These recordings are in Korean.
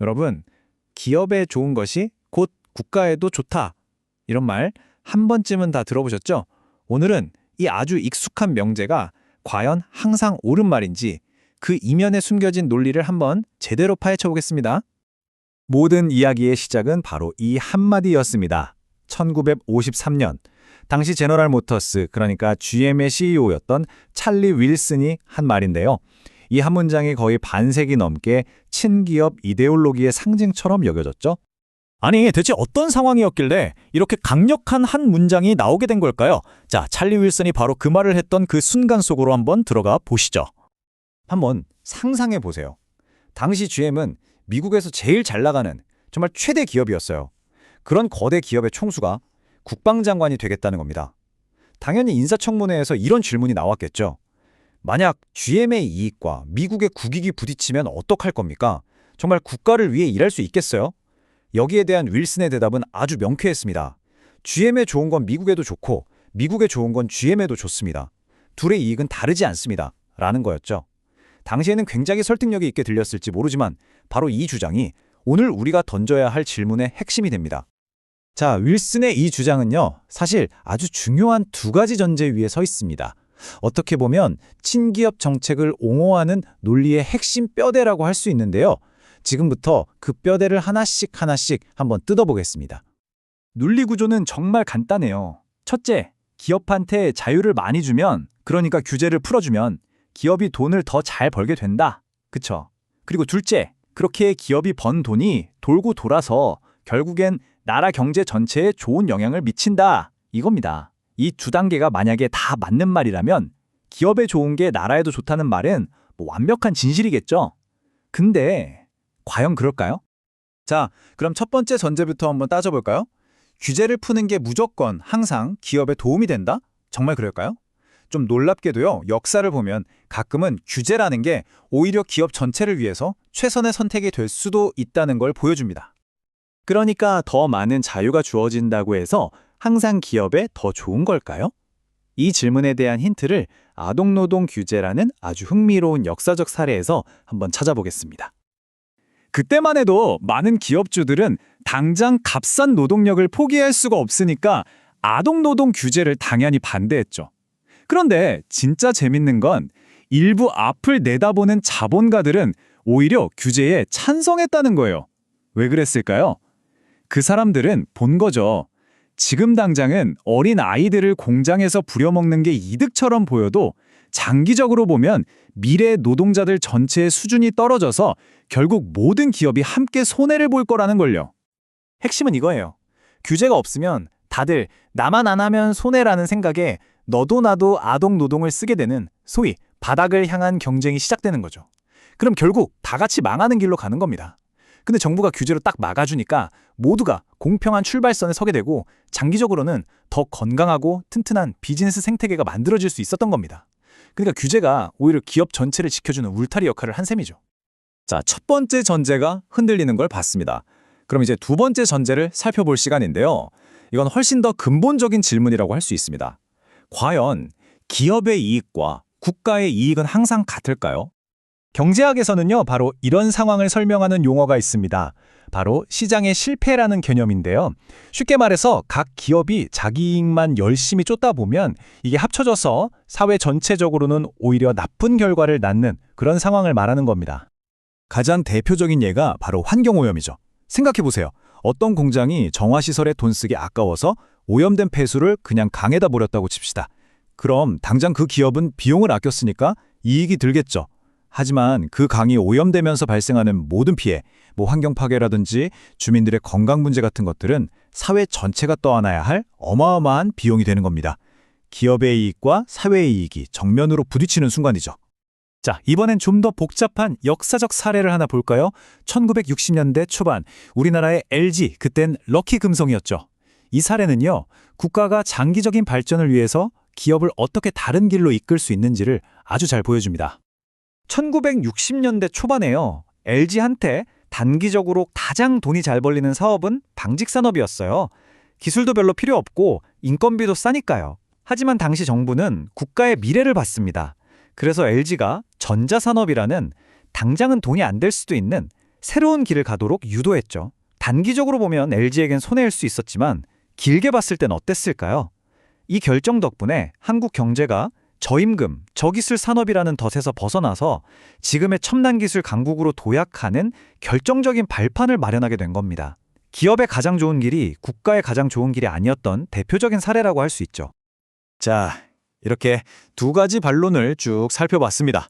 여러분, 기업에 좋은 것이 곧 국가에도 좋다. 이런 말 한 번쯤은 다 들어보셨죠? 오늘은 이 아주 익숙한 명제가 과연 항상 옳은 말인지 그 이면에 숨겨진 논리를 한번 제대로 파헤쳐 보겠습니다. 모든 이야기의 시작은 바로 이 한마디였습니다. 1953년, 당시 제너럴 모터스, 그러니까 GM의 CEO였던 찰리 윌슨이 한 말인데요. 이 한 문장이 거의 반세기 넘게 친기업 이데올로기의 상징처럼 여겨졌죠. 아니, 대체 어떤 상황이었길래 이렇게 강력한 한 문장이 나오게 된 걸까요? 자, 찰리 윌슨이 바로 그 말을 했던 그 순간 속으로 한번 들어가 보시죠. 한번 상상해 보세요. 당시 GM은 미국에서 제일 잘 나가는 정말 최대 기업이었어요. 그런 거대 기업의 총수가 국방장관이 되겠다는 겁니다. 당연히 인사청문회에서 이런 질문이 나왔겠죠. 만약 GM의 이익과 미국의 국익이 부딪히면 어떡할 겁니까? 정말 국가를 위해 일할 수 있겠어요? 여기에 대한 윌슨의 대답은 아주 명쾌했습니다. GM에 좋은 건 미국에도 좋고 미국에 좋은 건 GM에도 좋습니다. 둘의 이익은 다르지 않습니다. 라는 거였죠. 당시에는 굉장히 설득력이 있게 들렸을지 모르지만 바로 이 주장이 오늘 우리가 던져야 할 질문의 핵심이 됩니다. 자, 윌슨의 이 주장은요, 사실 아주 중요한 두 가지 전제 위에 서 있습니다. 어떻게 보면 친기업 정책을 옹호하는 논리의 핵심 뼈대라고 할 수 있는데요. 지금부터 그 뼈대를 하나씩 한번 뜯어보겠습니다. 논리 구조는 정말 간단해요. 첫째, 기업한테 자유를 많이 주면, 그러니까 규제를 풀어주면 기업이 돈을 더 잘 벌게 된다. 그쵸? 그리고 둘째, 그렇게 기업이 번 돈이 돌고 돌아서 결국엔 나라 경제 전체에 좋은 영향을 미친다. 이겁니다. 이 두 단계가 만약에 다 맞는 말이라면 기업에 좋은 게 나라에도 좋다는 말은 완벽한 진실이겠죠? 근데 과연 그럴까요? 자, 그럼 첫 번째 전제부터 한번 따져볼까요? 규제를 푸는 게 무조건 항상 기업에 도움이 된다? 정말 그럴까요? 좀 놀랍게도요, 역사를 보면 가끔은 규제라는 게 오히려 기업 전체를 위해서 최선의 선택이 될 수도 있다는 걸 보여줍니다. 그러니까 더 많은 자유가 주어진다고 해서 항상 기업에 더 좋은 걸까요? 이 질문에 대한 힌트를 아동노동 규제라는 아주 흥미로운 역사적 사례에서 한번 찾아보겠습니다. 그때만 해도 많은 기업주들은 당장 값싼 노동력을 포기할 수가 없으니까 아동노동 규제를 당연히 반대했죠. 그런데 진짜 재밌는 건 일부 앞을 내다보는 자본가들은 오히려 규제에 찬성했다는 거예요. 왜 그랬을까요? 그 사람들은 본 거죠. 지금 당장은 어린 아이들을 공장에서 부려먹는 게 이득처럼 보여도 장기적으로 보면 미래 노동자들 전체의 수준이 떨어져서 결국 모든 기업이 함께 손해를 볼 거라는 걸요. 핵심은 이거예요. 규제가 없으면 다들 나만 안 하면 손해라는 생각에 너도 나도 아동 노동을 쓰게 되는 소위 바닥을 향한 경쟁이 시작되는 거죠. 그럼 결국 다 같이 망하는 길로 가는 겁니다. 근데 정부가 규제로 딱 막아주니까 모두가 공평한 출발선에 서게 되고 장기적으로는 더 건강하고 튼튼한 비즈니스 생태계가 만들어질 수 있었던 겁니다. 그러니까 규제가 오히려 기업 전체를 지켜주는 울타리 역할을 한 셈이죠. 자, 첫 번째 전제가 흔들리는 걸 봤습니다. 그럼 이제 두 번째 전제를 살펴볼 시간인데요. 이건 훨씬 더 근본적인 질문이라고 할 수 있습니다. 과연 기업의 이익과 국가의 이익은 항상 같을까요? 경제학에서는요, 바로 이런 상황을 설명하는 용어가 있습니다. 바로 시장의 실패라는 개념인데요. 쉽게 말해서 각 기업이 자기 이익만 열심히 쫓다 보면 이게 합쳐져서 사회 전체적으로는 오히려 나쁜 결과를 낳는 그런 상황을 말하는 겁니다. 가장 대표적인 예가 바로 환경오염이죠. 생각해보세요. 어떤 공장이 정화시설에 돈 쓰기 아까워서 오염된 폐수를 그냥 강에다 버렸다고 칩시다. 그럼 당장 그 기업은 비용을 아꼈으니까 이익이 들겠죠. 하지만 그 강이 오염되면서 발생하는 모든 피해, 환경 파괴라든지 주민들의 건강 문제 같은 것들은 사회 전체가 떠안아야 할 어마어마한 비용이 되는 겁니다. 기업의 이익과 사회의 이익이 정면으로 부딪히는 순간이죠. 자, 이번엔 좀 더 복잡한 역사적 사례를 하나 볼까요? 1960년대 초반 우리나라의 LG, 그땐 럭키금속이었죠. 이 사례는요, 국가가 장기적인 발전을 위해서 기업을 어떻게 다른 길로 이끌 수 있는지를 아주 잘 보여줍니다. 1960년대 초반에요, LG한테 단기적으로 가장 돈이 잘 벌리는 사업은 방직산업이었어요. 기술도 별로 필요 없고 인건비도 싸니까요. 하지만 당시 정부는 국가의 미래를 봤습니다. 그래서 LG가 전자산업이라는 당장은 돈이 안 될 수도 있는 새로운 길을 가도록 유도했죠. 단기적으로 보면 LG에겐 손해일 수 있었지만 길게 봤을 땐 어땠을까요? 이 결정 덕분에 한국 경제가 저임금, 저기술 산업이라는 덫에서 벗어나서 지금의 첨단 기술 강국으로 도약하는 결정적인 발판을 마련하게 된 겁니다. 기업의 가장 좋은 길이 국가의 가장 좋은 길이 아니었던 대표적인 사례라고 할 수 있죠. 자, 이렇게 두 가지 반론을 쭉 살펴봤습니다.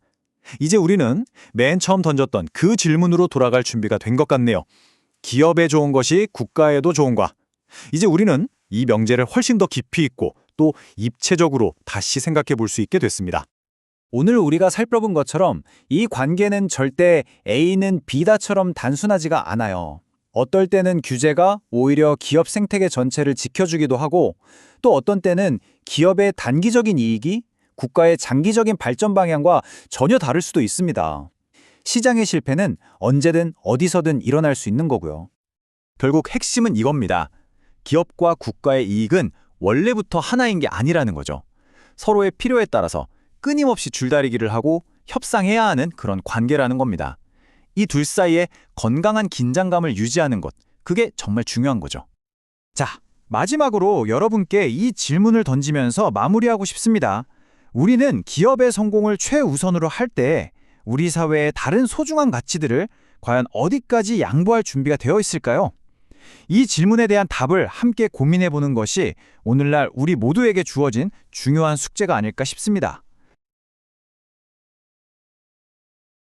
이제 우리는 맨 처음 던졌던 그 질문으로 돌아갈 준비가 된 것 같네요. 기업에 좋은 것이 국가에도 좋은가? 이제 우리는 이 명제를 훨씬 더 깊이 있고 또 입체적으로 다시 생각해 볼 수 있게 됐습니다. 오늘 우리가 살펴본 것처럼 이 관계는 절대 A는 B다처럼 단순하지가 않아요. 어떨 때는 규제가 오히려 기업 생태계 전체를 지켜주기도 하고 또 어떤 때는 기업의 단기적인 이익이 국가의 장기적인 발전 방향과 전혀 다를 수도 있습니다. 시장의 실패는 언제든 어디서든 일어날 수 있는 거고요. 결국 핵심은 이겁니다. 기업과 국가의 이익은 원래부터 하나인 게 아니라는 거죠. 서로의 필요에 따라서 끊임없이 줄다리기를 하고 협상해야 하는 그런 관계라는 겁니다. 이 둘 사이에 건강한 긴장감을 유지하는 것, 그게 정말 중요한 거죠. 자, 마지막으로 여러분께 이 질문을 던지면서 마무리하고 싶습니다. 우리는 기업의 성공을 최우선으로 할 때 우리 사회의 다른 소중한 가치들을 과연 어디까지 양보할 준비가 되어 있을까요? 이 질문에 대한 답을 함께 고민해 보는 것이 오늘날 우리 모두에게 주어진 중요한 숙제가 아닐까 싶습니다.